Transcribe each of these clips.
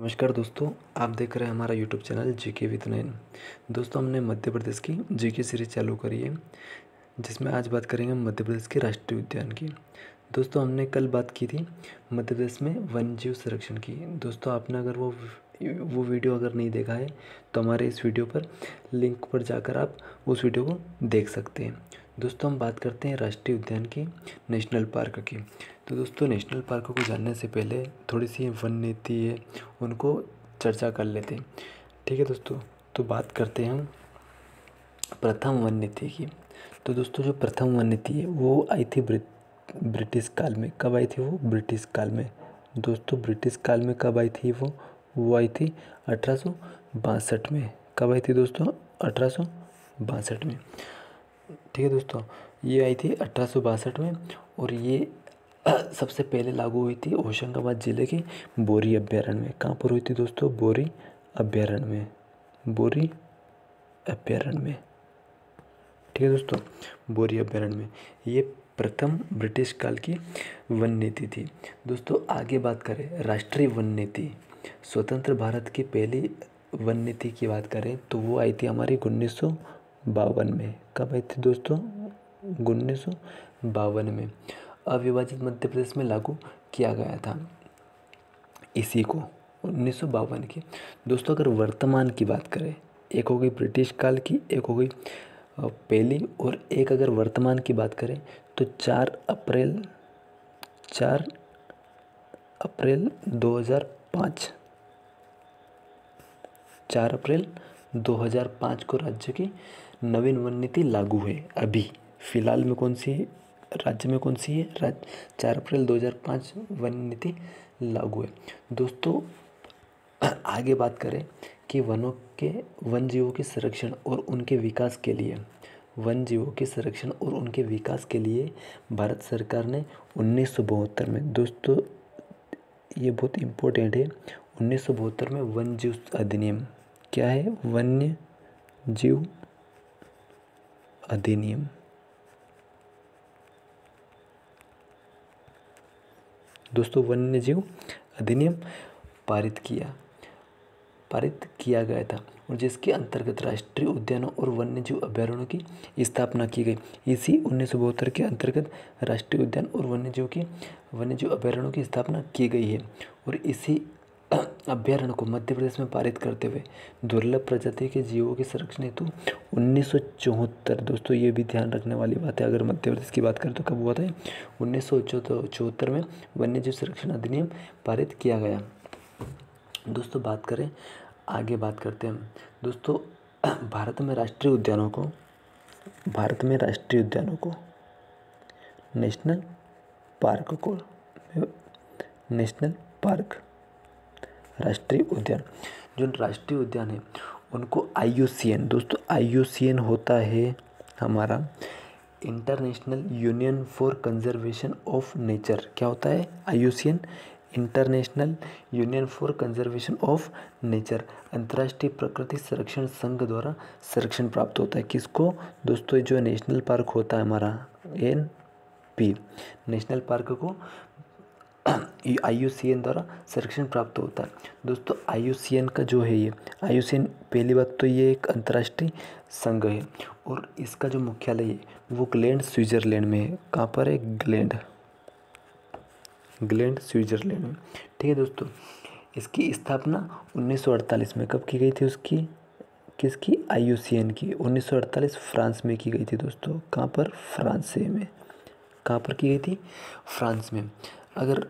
नमस्कार दोस्तों, आप देख रहे हैं हमारा यूट्यूब चैनल जीके विद नयन। दोस्तों, हमने मध्य प्रदेश की जीके सीरीज चालू करी है, जिसमें आज बात करेंगे मध्य प्रदेश के राष्ट्रीय उद्यान की। दोस्तों, हमने कल बात की थी मध्य प्रदेश में वन्य जीव संरक्षण की। दोस्तों, आपने अगर वो वीडियो अगर नहीं देखा है तो हमारे इस वीडियो पर लिंक पर जाकर आप उस वीडियो को देख सकते हैं। दोस्तों, हम बात करते हैं राष्ट्रीय उद्यान की, नेशनल पार्क की। तो दोस्तों, नेशनल पार्क को जानने से पहले थोड़ी सी वन नीति है, उनको चर्चा कर लेते हैं। ठीक है दोस्तों, तो बात करते हैं हम प्रथम वन नीति की। तो दोस्तों, जो प्रथम वन नीति है वो आई थी ब्रिटिश काल में। कब आई थी वो? ब्रिटिश काल में। दोस्तों, ब्रिटिश काल में कब आई थी वो आई थी 1862 में। कब आई थी दोस्तों? 1862 में। ठीक है दोस्तों, ये आई थी 1862 में और ये सबसे पहले लागू हुई थी होशंगाबाद जिले के बोरी अभ्यारण्य में। कहाँ पर हुई थी दोस्तों? बोरी अभ्यारण्य में। बोरी अभ्यारण्य में। ठीक है दोस्तों, बोरी अभ्यारण्य में ये प्रथम ब्रिटिश काल की वन नीति थी। दोस्तों, आगे बात करें राष्ट्रीय वन नीति, स्वतंत्र भारत की पहली वन नीति की बात करें तो वो आई थी हमारी 1952 में। कब आई थी दोस्तों? 1952 में। अविभाजित मध्य प्रदेश में लागू किया गया था इसी को, 1952 की। दोस्तों, अगर वर्तमान की बात करें, एक हो गई ब्रिटिश काल की, एक हो गई पहली, और एक अगर वर्तमान की बात करें तो 4 अप्रैल 2005, 4 अप्रैल 2005 को राज्य की नवीन वन नीति लागू है। अभी फिलहाल में कौन सी राज्य में कौन सी है? 4 अप्रैल 2005 वन नीति लागू है। दोस्तों, आगे बात करें कि वन जीवों के संरक्षण और उनके विकास के लिए, वन जीवों के संरक्षण और उनके विकास के लिए भारत सरकार ने 1972 में, दोस्तों ये बहुत इम्पोर्टेंट है, 1972 में वन जीव अधिनियम, क्या है? वन्य जीव अधिनियम। दोस्तों, वन्य जीव अधिनियम पारित किया गया था और जिसके अंतर्गत राष्ट्रीय उद्यानों और वन्य जीव अभ्यारण्यों की स्थापना की गई। इसी 1972 के अंतर्गत राष्ट्रीय उद्यान और वन्य जीव अभ्यारण्यों की स्थापना की गई है और इसी अभ्यारण्य को मध्य प्रदेश में पारित करते हुए दुर्लभ प्रजाति के जीवों के संरक्षण हेतु 1974, दोस्तों ये भी ध्यान रखने वाली बात है, अगर मध्य प्रदेश की बात करें तो कब हुआ था? 1974 में वन्य जीव संरक्षण अधिनियम पारित किया गया। दोस्तों, आगे बात करते हैं दोस्तों, भारत में राष्ट्रीय उद्यानों को नेशनल पार्क, राष्ट्रीय उद्यान, जो राष्ट्रीय उद्यान है उनको IUCN, दोस्तों IUCN होता है हमारा international union for conservation of nature. क्या होता है? IUCN, international union for conservation of nature, अंतर्राष्ट्रीय प्रकृति संरक्षण संघ द्वारा संरक्षण प्राप्त होता है। किसको? दोस्तों, जो नेशनल पार्क होता है हमारा NP, नेशनल पार्क को IUCN द्वारा संरक्षण प्राप्त होता है। दोस्तों, IUCN का जो है ये IUCN, पहली बात तो ये एक अंतर्राष्ट्रीय संघ है और इसका जो मुख्यालय है वो ग्लैंड, स्विट्जरलैंड में है। कहाँ पर है? ग्लैंड स्विट्जरलैंड में। ठीक है दोस्तों, इसकी स्थापना 1948 में कब की गई थी? किसकी? IUCN की 1948 फ्रांस में की गई थी। दोस्तों, कहाँ पर? फ्रांस में। कहाँ पर की गई थी? फ्रांस में। अगर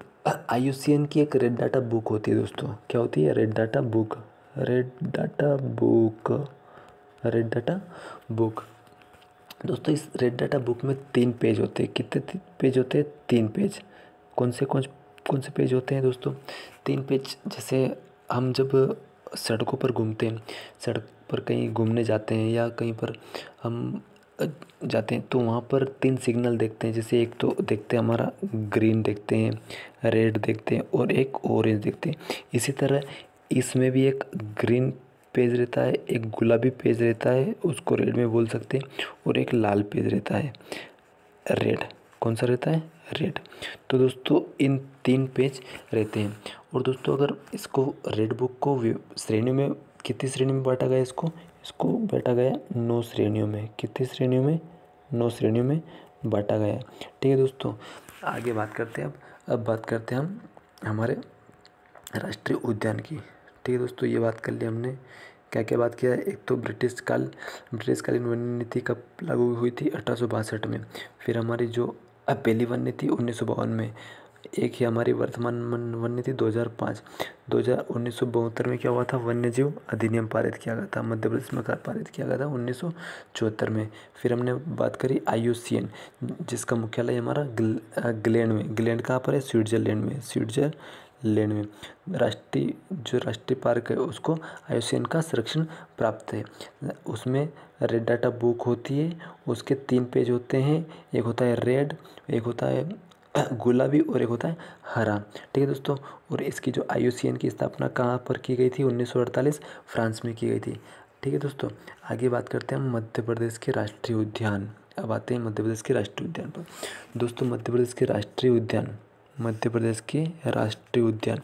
IUCN की एक रेड डाटा बुक होती है दोस्तों, क्या होती है? Red data book. दोस्तों, इस रेड डाटा बुक में 3 पेज होते हैं। कितने पेज होते हैं? 3 पेज। कौन से पेज होते हैं दोस्तों? 3 पेज। जैसे हम जब सड़कों पर घूमते हैं, सड़क पर कहीं घूमने जाते हैं या कहीं पर हम जाते हैं तो वहाँ पर 3 सिग्नल देखते हैं। जैसे एक तो देखते हैं हमारा ग्रीन देखते हैं, रेड देखते हैं और एक ऑरेंज देखते हैं। इसी तरह इसमें भी एक ग्रीन पेज रहता है, एक गुलाबी पेज रहता है, उसको रेड में बोल सकते हैं, और एक लाल पेज रहता है, रेड। कौन सा रहता है? रेड। तो दोस्तों, इन 3 पेज रहते हैं और दोस्तों अगर इसको रेड बुक को श्रेणियों में कितनी श्रेणी में बांटा गया, इसको इसको बांटा गया 9 श्रेणियों में। कितनी श्रेणियों में? 9 श्रेणियों में बांटा गया। ठीक है दोस्तों, आगे बात करते हैं। अब बात करते हैं हम हमारे राष्ट्रीय उद्यान की। ठीक है दोस्तों, ये बात कर ली हमने। क्या क्या बात किया? एक तो ब्रिटिशकालीन वन नीति कब लागू हुई थी? 1862 में। फिर हमारी जो पहली वन नीति 1952 में। एक ही हमारी वर्तमान वन नीति 2005। 1972 में क्या हुआ था? वन्य जीव अधिनियम पारित किया गया था, मध्य प्रदेश में पारित किया गया था 1974 में। फिर हमने बात करी IUCN, जिसका मुख्यालय हमारा ग्लैंड में। ग्लैंड कहाँ पर है? स्विट्जरलैंड में। स्विट्जरलैंड में जो राष्ट्रीय पार्क है उसको IUCN का संरक्षण प्राप्त है। उसमें रेड डाटा बुक होती है, उसके 3 पेज होते हैं। एक होता है रेड, एक होता है गुलाबी और एक होता है हरा। ठीक है दोस्तों, और इसकी जो IUCN की स्थापना कहाँ पर की गई थी? 1948 फ्रांस में की गई थी। ठीक है दोस्तों, आगे बात करते हैं हम मध्य प्रदेश के राष्ट्रीय उद्यान। अब आते हैं मध्य प्रदेश के राष्ट्रीय उद्यान पर। दोस्तों मध्य प्रदेश के राष्ट्रीय उद्यान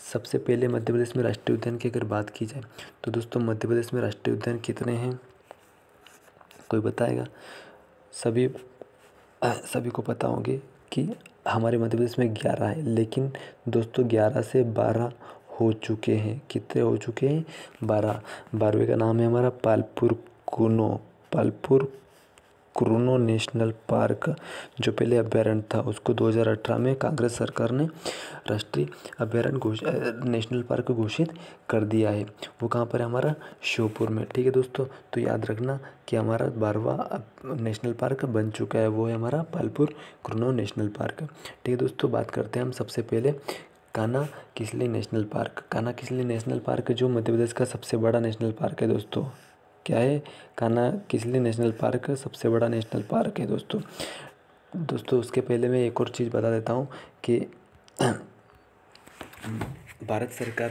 सबसे पहले मध्य प्रदेश में राष्ट्रीय उद्यान की अगर बात की जाए तो दोस्तों मध्य प्रदेश में राष्ट्रीय उद्यान कितने हैं? कोई बताएगा? सभी को पता होंगे कि हमारे मध्य प्रदेश में 11 है, लेकिन दोस्तों 11 से 12 हो चुके हैं। कितने हो चुके हैं? 12। 12वें का नाम है हमारा पालपुर कुनो नेशनल पार्क, जो पहले अभयारण्य था उसको 2018 में कांग्रेस सरकार ने राष्ट्रीय अभयारण्य नेशनल पार्क घोषित कर दिया है। वो कहाँ पर है? हमारा श्योपुर में। ठीक है दोस्तों, तो याद रखना कि हमारा 12वां नेशनल पार्क बन चुका है, वो है हमारा पालपुर कुनो नेशनल पार्क। ठीक है दोस्तों, बात करते हैं हम सबसे पहले Kanha Kisli national park. Kanha Kisli national park जो मध्य प्रदेश का सबसे बड़ा नेशनल पार्क है दोस्तों। क्या है? कान्हा किसली नेशनल पार्क सबसे बड़ा नेशनल पार्क है दोस्तों। उसके पहले मैं एक और चीज़ बता देता हूँ कि भारत सरकार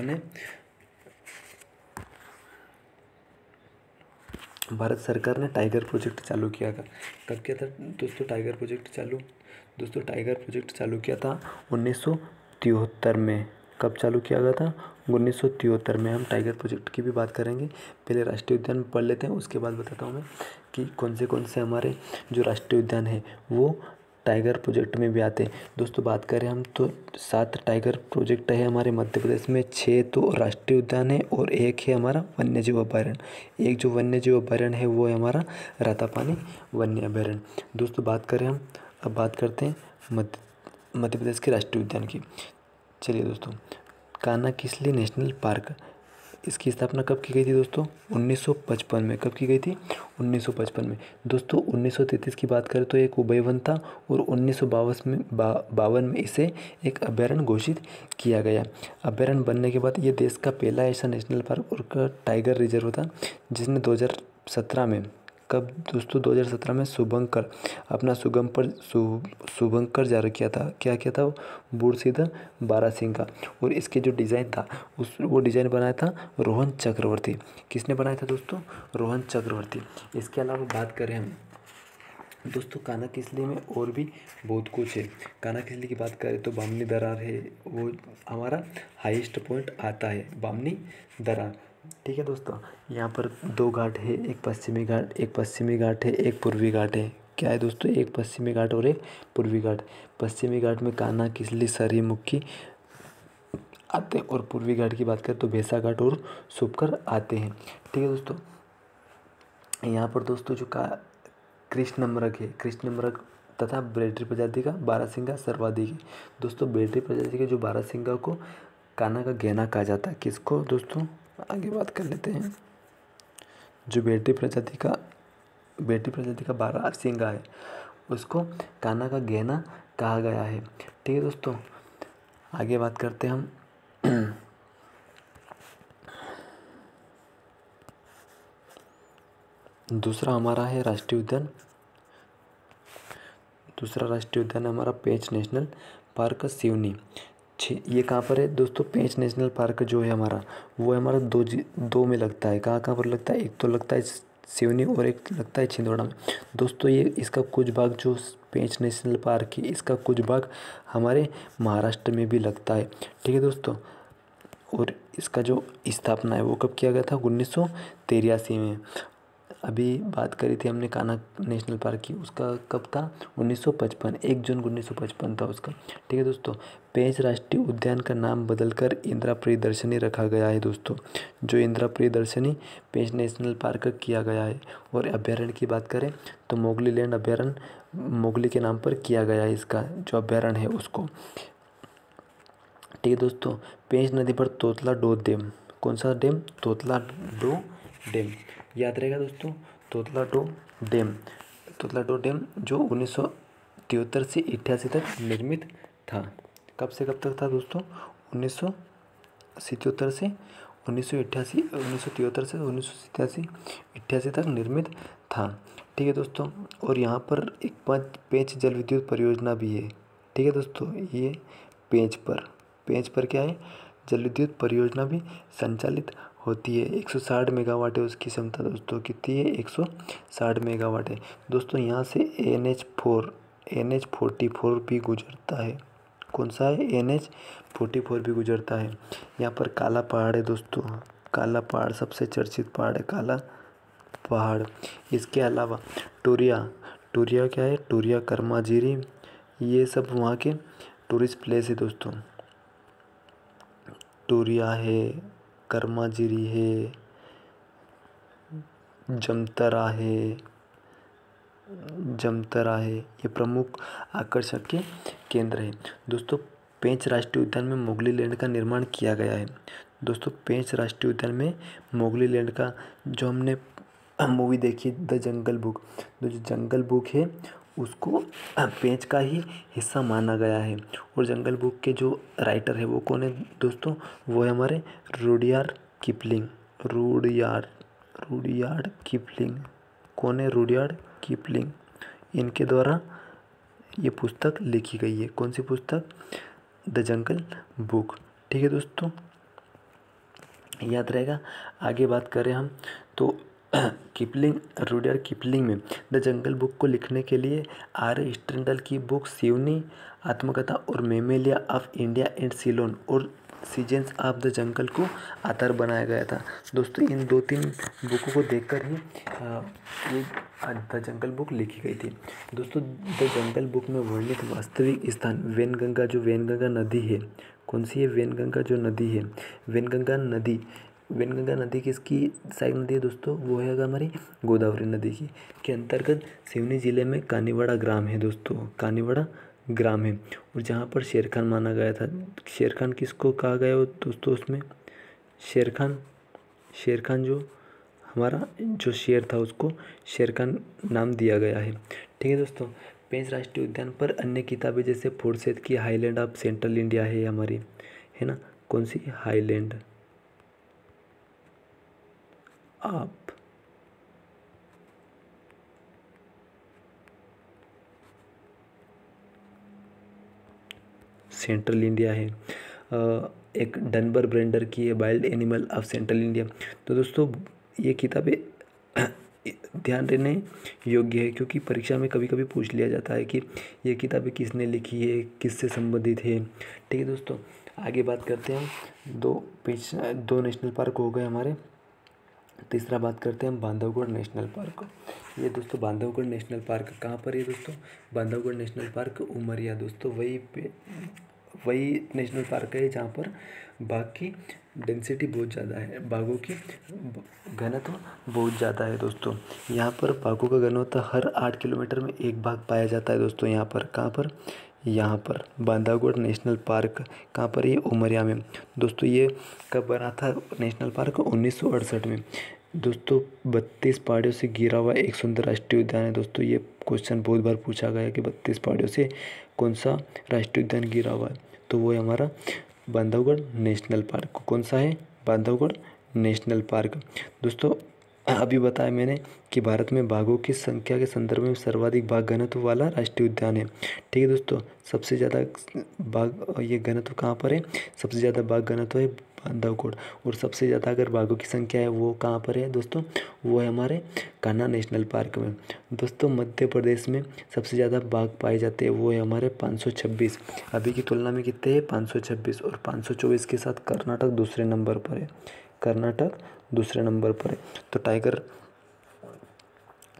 ने टाइगर प्रोजेक्ट चालू किया था। कब किया था दोस्तों टाइगर प्रोजेक्ट चालू? दोस्तों टाइगर प्रोजेक्ट चालू किया था 1973 में। कब चालू किया गया था? 1973 में। हम टाइगर प्रोजेक्ट की भी बात करेंगे। पहले राष्ट्रीय उद्यान पढ़ लेते हैं, उसके बाद बताता हूँ मैं कि कौन से हमारे जो राष्ट्रीय उद्यान है वो टाइगर प्रोजेक्ट में भी आते हैं। दोस्तों बात करें हम तो 7 टाइगर प्रोजेक्ट है हमारे मध्य प्रदेश में। 6 तो राष्ट्रीय उद्यान है और एक है हमारा वन्यजीव अभयारण्य। एक जो वन्यजीव अभयारण्य है वो है हमारा रातापानी वन्य अभयारण्य। दोस्तों अब बात करते हैं मध्य प्रदेश के राष्ट्रीय उद्यान की। चलिए दोस्तों, कान्हा किसली नेशनल पार्क, इसकी स्थापना कब की गई थी दोस्तों? 1955 में। कब की गई थी? 1955 में। दोस्तों 1933 की बात करें तो एक उभयवन था और 1952 में इसे एक अभयारण्य घोषित किया गया। अभयारण्य बनने के बाद ये देश का पहला ऐसा नेशनल पार्क और टाइगर रिजर्व था जिसने 2017 में, कब दोस्तों? 2017 में शुभंकर जारी किया था। क्या किया था? बूढ़सीधर बारासिंगा। और इसके जो डिज़ाइन था वो डिज़ाइन बनाया था रोहन चक्रवर्ती। किसने बनाया था दोस्तों? रोहन चक्रवर्ती। इसके अलावा बात करें हम दोस्तों कान्हा किसली में और भी बहुत कुछ है। कान्हा किसली की बात करें तो बामनी दरार है, वो हमारा हाईएस्ट पॉइंट आता है बामनी दरार। ठीक है दोस्तों, यहाँ पर 2 घाट है, एक पश्चिमी घाट है, एक पूर्वी घाट है। क्या है दोस्तों? एक पश्चिमी घाट और एक पूर्वी घाट। पश्चिमी घाट में कान्हा किसली सरीमुखी आते हैं और पूर्वी घाट की बात करें तो भैंसा घाट और सुपकर आते हैं। ठीक है दोस्तों, यहाँ पर दोस्तों जो कृष्णमृग है, कृष्णमृग तथा बेडरी प्रजाति का बारहसिंगा सर्वाधिक है। दोस्तों बेडरी प्रजाति के जो बारहसिंगा को कान्हा का गहना कहा जाता है। किसको दोस्तों? आगे बात कर लेते हैं। जो बेडरी प्रजाति का बारहसिंगा है उसको कान्हा का गहना कहा गया है। ठीक है दोस्तों, आगे बात करते हैं हम दूसरा हमारा है राष्ट्रीय उद्यान। दूसरा राष्ट्रीय उद्यान है हमारा पेंच नेशनल पार्क सिवनी। ये कहाँ पर है दोस्तों? पेंच नेशनल पार्क जो है हमारा वो है हमारा दो में लगता है। कहाँ पर लगता है? एक तो लगता है सिवनी और एक लगता है छिंदवाड़ा में। दोस्तों ये इसका कुछ भाग जो पेंच नेशनल पार्क है, इसका कुछ भाग हमारे महाराष्ट्र में भी लगता है। ठीक है दोस्तों, और इसका जो स्थापना है वो कब किया गया था? 1983 में। अभी बात करी थी हमने कान्हा नेशनल पार्क की, उसका कब था? 1955, 1 जून 1955 था उसका। ठीक है दोस्तों, पेंच राष्ट्रीय उद्यान का नाम बदलकर इंदिरा प्रियदर्शनी रखा गया है दोस्तों। जो इंदिरा प्रियदर्शनी पेंच नेशनल पार्क किया गया है। और अभ्यारण्य की बात करें तो मोगली लैंड अभ्यारण्य मोगली के नाम पर किया गया है, इसका जो अभ्यारण्य है उसको। ठीक है दोस्तों, पेंच नदी पर तोतला डो डैम, कौन सा डैम? तोतला डो डैम, याद रहेगा दोस्तों, तोतला डो डैम। तोतला डो डैम जो 1973 से 88 तक निर्मित था। कब से कब तक था दोस्तों? 1977 से 1988, 1973 से 1988 तक निर्मित था। ठीक है दोस्तों, और यहाँ पर एक पेंच जल विद्युत परियोजना भी है। ठीक है दोस्तों, ये पेंच पर क्या है? जल विद्युत परियोजना भी संचालित होती है। 160 मेगावाट है उसकी क्षमता दोस्तों। कितनी है? 160 मेगावाट है दोस्तों। यहाँ से NH44 भी गुजरता है। कौन सा है? NH44 भी गुजरता है। यहाँ पर काला पहाड़ है दोस्तों, काला पहाड़ सबसे चर्चित पहाड़ है, काला पहाड़। इसके अलावा टूरिया क्या है? टूरिया, कर्माजीरी, ये सब वहाँ के टूरिस्ट प्लेस है दोस्तों। टूरिया है, कर्माजीरी है, जमतरा है, ये प्रमुख आकर्षक के केंद्र है दोस्तों। पेंच राष्ट्रीय उद्यान में मोगली लैंड का निर्माण किया गया है दोस्तों। पेंच राष्ट्रीय उद्यान में मोगली लैंड का, जो हमने मूवी देखी द जंगल बुक, जो जंगल बुक है उसको पेंच का ही हिस्सा माना गया है। और जंगल बुक के जो राइटर है वो कौन है दोस्तों? वो है हमारे रुडयार्ड किपलिंग। कौन है? Rudyard Kipling. इनके द्वारा ये पुस्तक लिखी गई है। कौन सी पुस्तक? The jungle book. ठीक है दोस्तों, याद रहेगा। आगे बात करें हम तो रुडयार्ड किपलिंग में द जंगल बुक को लिखने के लिए R. स्टैंडल की बुक सिवनी आत्मकथा और Mammalia of India and Ceylon और सीजन्स ऑफ द जंगल को आधार बनाया गया था दोस्तों। इन 2-3 बुकों को देखकर ही ये द जंगल बुक लिखी गई थी दोस्तों। द जंगल बुक में वर्णित वास्तविक स्थान वैनगंगा, जो वैनगंगा नदी है, कौन सी है? वैनगंगा जो नदी है, वैनगंगा नदी किसकी सहायक नदी है दोस्तों? वो है हमारी गोदावरी नदी की के अंतर्गत सिवनी जिले में कानीवाड़ा ग्राम है दोस्तों। कानीवाड़ा ग्राम है, और जहाँ पर शेर खान माना गया था। शेर खान किसको कहा गया हो दोस्तों? उसमें शेर खान जो हमारा जो शेर था उसको शेर खान नाम दिया गया है। ठीक है दोस्तों, पेंच राष्ट्रीय उद्यान पर अन्य किताबें जैसे फॉरेस्ट की हाईलैंड ऑफ सेंट्रल इंडिया है हमारी, है ना? कौन सी? हाईलैंड ऑफ सेंट्रल इंडिया है। एक डनबर ब्रेंडर की है wild animal of central India. तो दोस्तों ये किताबें ध्यान देने योग्य है, क्योंकि परीक्षा में कभी कभी पूछ लिया जाता है कि ये किताबें किसने लिखी है, किससे संबंधित है। ठीक है दोस्तों, आगे बात करते हैं। 2 नेशनल पार्क हो गए हमारे। तीसरा बात करते हैं हम बांधवगढ़ नेशनल पार्क। ये दोस्तों बांधवगढ़ नेशनल पार्क कहाँ पर है दोस्तों? बांधवगढ़ नेशनल पार्क उमरिया दोस्तों। वही नेशनल पार्क है जहाँ पर बाघ की डेंसिटी बहुत ज़्यादा है, बाघों की घनत्व बहुत ज़्यादा है दोस्तों। यहाँ पर बाघों का घनत्व हर 8 किलोमीटर में एक बाघ पाया जाता है दोस्तों। यहाँ पर कहाँ पर? यहाँ पर बांधवगढ़ नेशनल पार्क कहाँ पर? ये उमरिया में दोस्तों। ये कब बना था नेशनल पार्क? 1968 में दोस्तों। 32 पहाड़ियों से घिरा हुआ एक सुंदर राष्ट्रीय उद्यान है दोस्तों। ये क्वेश्चन बहुत बार पूछा गया है कि 32 पहाड़ियों से कौन सा राष्ट्रीय उद्यान घिरा हुआ है? तो वो है हमारा बांधवगढ़ नेशनल पार्क। कौन सा है? बांधवगढ़ नेशनल पार्क दोस्तों। अभी बताया मैंने कि भारत में बाघों की संख्या के संदर्भ में सर्वाधिक बाघ घनत्व वाला राष्ट्रीय उद्यान है। ठीक है दोस्तों, सबसे ज़्यादा बाघ ये घनत्व कहाँ पर है? सबसे ज़्यादा बाघ घनत्व है बांधवगढ़। और सबसे ज़्यादा अगर बाघों की संख्या है वो कहाँ पर है दोस्तों, वो है हमारे कान्हा नेशनल पार्क में। दोस्तों मध्य प्रदेश में सबसे ज़्यादा बाघ पाए जाते हैं वो है हमारे 526, अभी की तुलना में कितने हैं 526, और 524 के साथ कर्नाटक दूसरे नंबर पर है, कर्नाटक दूसरे नंबर पर है। तो टाइगर,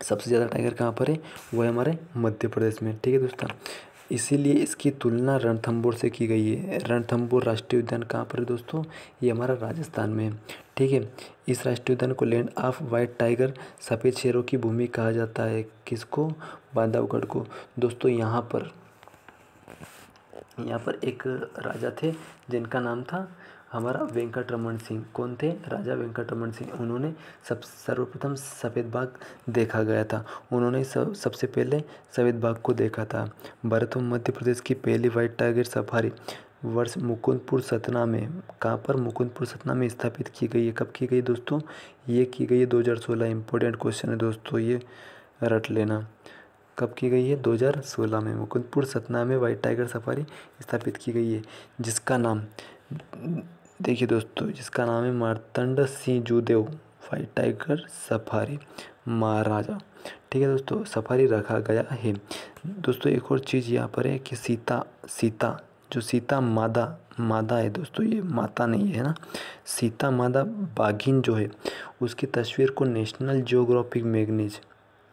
सबसे ज़्यादा टाइगर कहाँ पर है, वो है हमारे मध्य प्रदेश में। ठीक है दोस्तों, इसीलिए इसकी तुलना रणथंभौर से की गई है। रणथंभौर राष्ट्रीय उद्यान कहाँ पर है दोस्तों, ये हमारा राजस्थान में है। ठीक है, इस राष्ट्रीय उद्यान को लैंड ऑफ वाइट टाइगर, सफ़ेद शेरों की भूमि कहा जाता है। किसको, बांधवगढ़ को। दोस्तों यहाँ पर एक राजा थे जिनका नाम था हमारा वेंकटरमण सिंह। कौन थे, राजा वेंकटरमण सिंह। उन्होंने सर्वप्रथम सफ़ेद बाघ देखा गया था, उन्होंने सबसे पहले सफ़ेद बाघ को देखा था। भारत और मध्य प्रदेश की पहली वाइट टाइगर सफारी वर्ष मुकुंदपुर सतना में, कहाँ पर, मुकुंदपुर सतना में स्थापित की गई है। कब की गई दोस्तों, ये की गई है 2016। इंपॉर्टेंट क्वेश्चन है दोस्तों, ये रट लेना। कब की गई है, 2016 में मुकुंदपुर सतना में वाइट टाइगर सफारी स्थापित की गई है, जिसका नाम देखिए दोस्तों, जिसका नाम है Martand Singh Judeo white tiger safari Maharaja. ठीक है दोस्तों, सफारी रखा गया है। दोस्तों एक और चीज़ यहाँ पर है कि सीता जो सीता मादा है दोस्तों, ये माता नहीं है ना, सीता मादा बाघिन जो है उसकी तस्वीर को नेशनल जियोग्राफिक मैगजीन,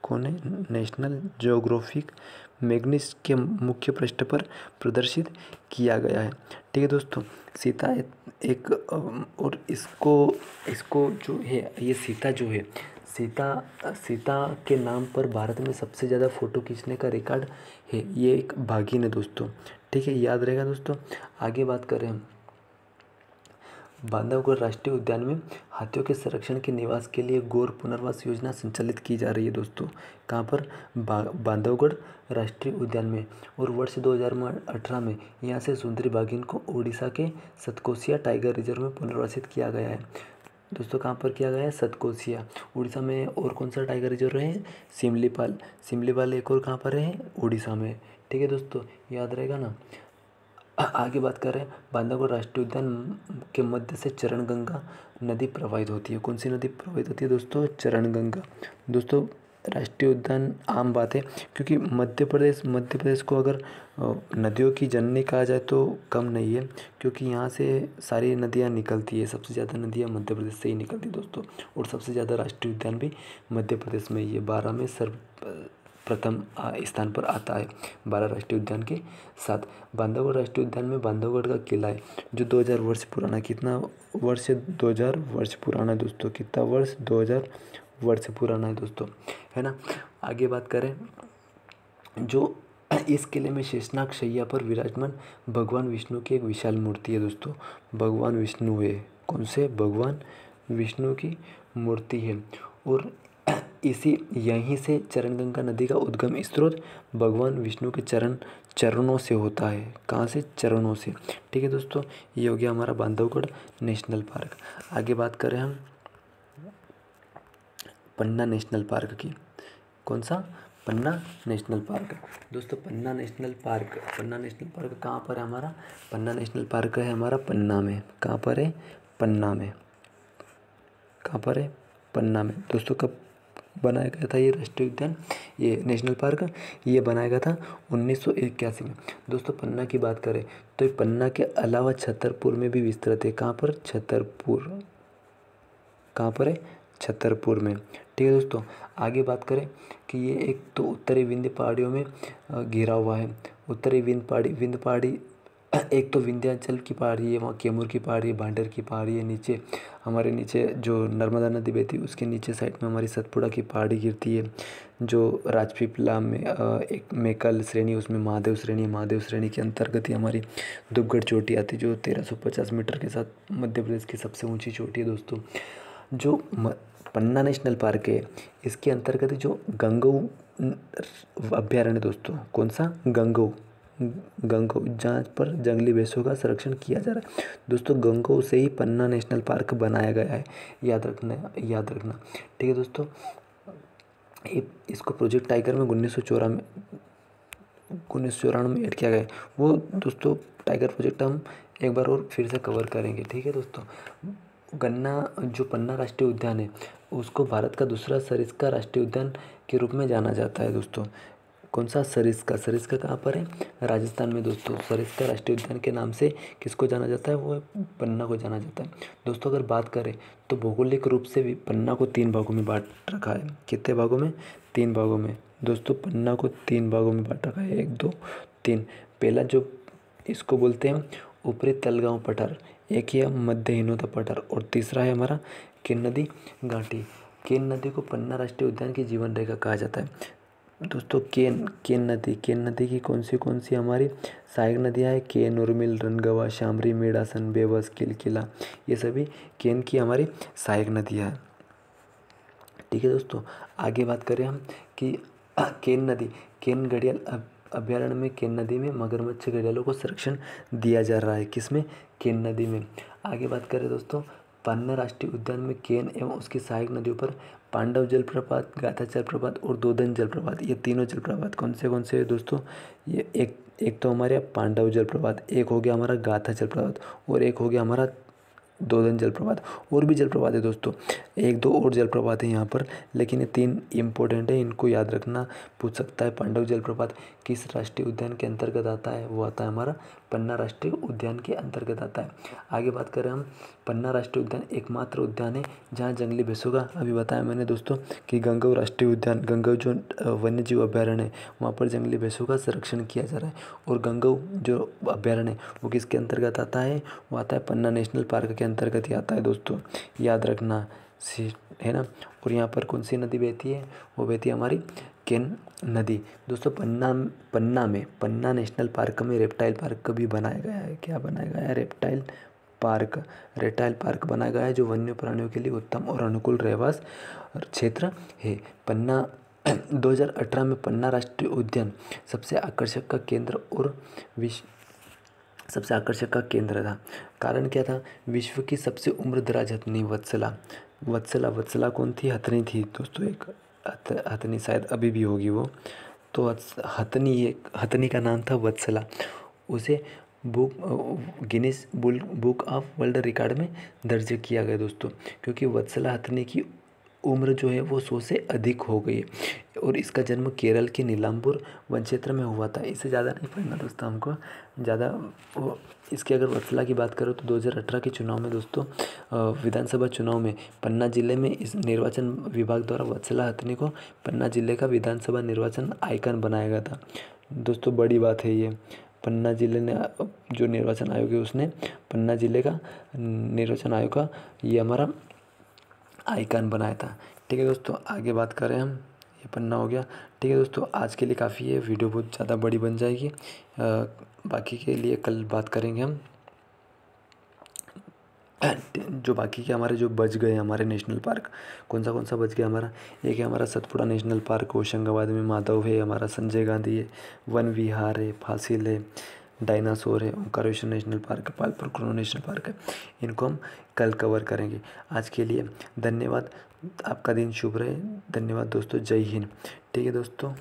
कौन है, नेशनल जियोग्राफिक मैगजीन के मुख्य पृष्ठ पर प्रदर्शित किया गया है। ठीक है दोस्तों, सीता एक और इसको जो है, ये सीता जो है, सीता के नाम पर भारत में सबसे ज़्यादा फ़ोटो खींचने का रिकॉर्ड है। ये एक बाघिन है दोस्तों। ठीक है, याद रहेगा दोस्तों। आगे बात करें हम, बांधवगढ़ राष्ट्रीय उद्यान में हाथियों के संरक्षण के निवास के लिए गौर पुनर्वास योजना संचालित की जा रही है दोस्तों। कहाँ पर, बांधवगढ़ राष्ट्रीय उद्यान में। और वर्ष 2018 में यहाँ से सुंदरी बाघिन को उड़ीसा के सतकोसिया टाइगर रिजर्व में पुनर्वासित किया गया है। दोस्तों कहाँ पर किया गया है, सतकोसिया उड़ीसा में। और कौन सा टाइगर रिजर्व है, सिमलीपाल एक और कहाँ पर है, उड़ीसा में। ठीक है दोस्तों, याद रहेगा ना। आगे बात करें, बांधवगढ़ राष्ट्रीय उद्यान के मध्य से चरणगंगा नदी प्रवाहित होती है। कौन सी नदी प्रवाहित होती है दोस्तों, चरणगंगा। दोस्तों राष्ट्रीय उद्यान आम बात है, क्योंकि मध्य प्रदेश को अगर नदियों की जननी कहा जाए तो कम नहीं है, क्योंकि यहाँ से सारी नदियाँ निकलती है। सबसे ज़्यादा नदियाँ मध्य प्रदेश से ही निकलती है दोस्तों। और सबसे ज़्यादा राष्ट्रीय उद्यान भी मध्य प्रदेश में ही है, 12 में प्रथम स्थान पर आता है 12 राष्ट्रीय उद्यान के साथ। बांधवगढ़ राष्ट्रीय उद्यान में बांधवगढ़ का किला है, जो 2000 वर्ष पुराना, कितना वर्ष है, 2000 वर्ष पुराना है दोस्तों। कितना वर्ष, 2000 वर्ष पुराना है दोस्तों, है ना। आगे बात करें, जो इस किले में शेषनाग शैया पर विराजमान भगवान विष्णु की एक विशाल मूर्ति है दोस्तों। भगवान विष्णु है, कौन से, भगवान विष्णु की मूर्ति है। और यहीं से चरणगंगा नदी का उद्गम स्रोत भगवान विष्णु के चरणों से होता है। कहाँ से, चरणों से। ठीक है दोस्तों, ये हो गया हमारा बांधवगढ़ नेशनल पार्क। आगे बात करें हम पन्ना नेशनल पार्क की। कौन सा, पन्ना नेशनल पार्क। दोस्तों पन्ना नेशनल पार्क कहाँ पर है हमारा, पन्ना नेशनल पार्क है हमारा पन्ना में। कहाँ पर है, पन्ना में। कहाँ पर है, पन्ना में। दोस्तों कब बनाया गया था ये राष्ट्रीय उद्यान, ये नेशनल पार्क, ये बनाया गया था 1981 में। दोस्तों पन्ना की बात करें तो ये पन्ना के अलावा छतरपुर में भी विस्तृत है। कहाँ पर, छतरपुर। कहाँ पर है, छतरपुर में। ठीक है दोस्तों, आगे बात करें कि ये एक तो उत्तरी विंध्य पहाड़ियों में घिरा हुआ है। उत्तरी विंध्य पहाड़ी एक तो विंध्याचल की पहाड़ी है, वहाँ कैमूर की पहाड़ी है, भांडेर की पहाड़ी है। नीचे हमारे नीचे जो नर्मदा नदी बहती है उसके नीचे साइड में हमारी सतपुड़ा की पहाड़ी गिरती है। जो राजपीपला में एक मेकल श्रेणी, उसमें महादेव श्रेणी के अंतर्गत ही हमारी दुबगढ़ चोटी आती है, जो 1350 मीटर के साथ मध्य प्रदेश की सबसे ऊँची चोटी है दोस्तों। जो पन्ना नेशनल पार्क है, इसके अंतर्गत जो गंगऊ अभ्यारण्य दोस्तों, कौन सा, गंगऊ, जहाँ पर जंगली भैंसों का संरक्षण किया जा रहा है दोस्तों। गंगऊ से ही पन्ना नेशनल पार्क बनाया गया है, याद रखना। ठीक है दोस्तों, इसको प्रोजेक्ट टाइगर में 1994 में ऐड किया गया है। वो दोस्तों टाइगर प्रोजेक्ट हम एक बार और फिर से कवर करेंगे। ठीक है दोस्तों, गन्ना जो पन्ना राष्ट्रीय उद्यान है उसको भारत का दूसरा सरिस्का राष्ट्रीय उद्यान के रूप में जाना जाता है दोस्तों। कौन सा? सरिस्का। सरिस्का कहाँ पर है? राजस्थान में दोस्तों। सरिस्का राष्ट्रीय उद्यान के नाम से किसको जाना जाता है? वो पन्ना को जाना जाता है दोस्तों। अगर बात करें तो भौगोलिक रूप से भी पन्ना को 3 भागों में बांट रखा है। कितने भागों में? 3 भागों में दोस्तों। पन्ना को 3 भागों में बांट रखा है, 1 2 3। पहला जो इसको बोलते हैं ऊपरी तलगांव पठार, एक है मध्य हिनोता पठार, और तीसरा है हमारा केन नदी घाटी। केन नदी को पन्ना राष्ट्रीय उद्यान की जीवन रेखा कहा जाता है दोस्तों। केन नदी की कौन सी हमारी सहायक नदियाँ हैं? केन, उर्मिल, रनगवा, शामरी, मेड़ासन, बेबस, किलकिला, ये सभी केन की हमारी सहायक नदियाँ हैं। ठीक है दोस्तों, आगे बात करें हम कि केन नदी, केन घड़ियाल अभ्यारण्य में केन नदी में मगरमच्छ घड़ियालों को संरक्षण दिया जा रहा है। किसमें? केन नदी में। आगे बात करें दोस्तों, पन्ना राष्ट्रीय उद्यान में केन एवं उसकी सहायक नदियों पर पांडव जलप्रपात, गाथा जलप्रपात और दोदन जलप्रपात, ये तीनों जलप्रपात कौन से हैं दोस्तों? ये एक तो हमारे पांडव जलप्रपात, एक हो गया हमारा गाथा जलप्रपात, और एक हो गया हमारा दोदन जलप्रपात। और भी जलप्रपात है दोस्तों, 1 2 और जलप्रपात है यहाँ पर, लेकिन ये 3 इम्पोर्टेंट है, इनको याद रखना। पूछ सकता है पांडव जलप्रपात किस राष्ट्रीय उद्यान के अंतर्गत आता है? वो आता है हमारा पन्ना राष्ट्रीय उद्यान के अंतर्गत आता है। आगे बात करें हम, पन्ना राष्ट्रीय उद्यान एकमात्र उद्यान है जहाँ जंगली भैंसों का, अभी बताया मैंने दोस्तों कि गंगव राष्ट्रीय उद्यान, गंगव जो वन्यजीव अभ्यारण्य है वहाँ पर जंगली भैंसों का संरक्षण किया जा रहा है। और गंगव जो अभ्यारण्य है वो किसके अंतर्गत आता है? वो आता है पन्ना नेशनल पार्क के अंतर्गत ही आता है दोस्तों, याद रखना है ना। और यहाँ पर कौन सी नदी बहती है? वो बहती है हमारी केन नदी दोस्तों। पन्ना नेशनल पार्क में रेप्टाइल पार्क भी बनाया गया है। क्या बनाया गया है? रेप्टाइल पार्क बनाया गया है, जो वन्य प्राणियों के लिए उत्तम और अनुकूल रहवास क्षेत्र है। पन्ना 2018 में पन्ना राष्ट्रीय उद्यान सबसे आकर्षक का केंद्र था। कारण क्या था? विश्व की सबसे उम्रदराज हथनी वत्सला कौन थी? हथनी थी दोस्तों। एक हथनी, शायद अभी भी होगी वो। तो हथनी का नाम था वत्सला। उसे Guinness book of world record में दर्ज किया गया दोस्तों, क्योंकि वत्सला हथनी की उम्र जो है वो 100 से अधिक हो गई है। और इसका जन्म केरल के नीलाम्बूर वन क्षेत्र में हुआ था। इससे ज़्यादा नहीं पढ़ना दोस्तों हमको, ज़्यादा वो इसके। अगर वत्सला की बात करो तो 2018 के चुनाव में दोस्तों, विधानसभा चुनाव में पन्ना जिले में इस निर्वाचन विभाग द्वारा वत्सला हथनी को पन्ना जिले का विधानसभा निर्वाचन आइकन बनाया गया था दोस्तों। बड़ी बात है ये। पन्ना जिले ने, जो निर्वाचन आयोग है उसने पन्ना जिले का निर्वाचन आयोग का ये हमारा आइकन बनाया था। ठीक है दोस्तों, आगे बात करें हम, ये पन्ना हो गया। ठीक है दोस्तों, आज के लिए काफ़ी है, वीडियो बहुत ज़्यादा बड़ी बन जाएगी। बाकी के लिए कल बात करेंगे हम। जो बाकी के हमारे जो बच गए हमारे नेशनल पार्क, कौन सा बच गया हमारा? एक है हमारा सतपुड़ा नेशनल पार्क, होशंगाबाद में माधव है, हमारा संजय गांधी है, वन विहार है, फासिल है, डायनासोर है, ओंकारेश्वर नेशनल पार्क है, पालपुर क्रोनो नेशनल पार्क है। इनको हम कल कवर करेंगे। आज के लिए धन्यवाद, आपका दिन शुभ रहे। धन्यवाद दोस्तों, जय हिंद। ठीक है दोस्तों।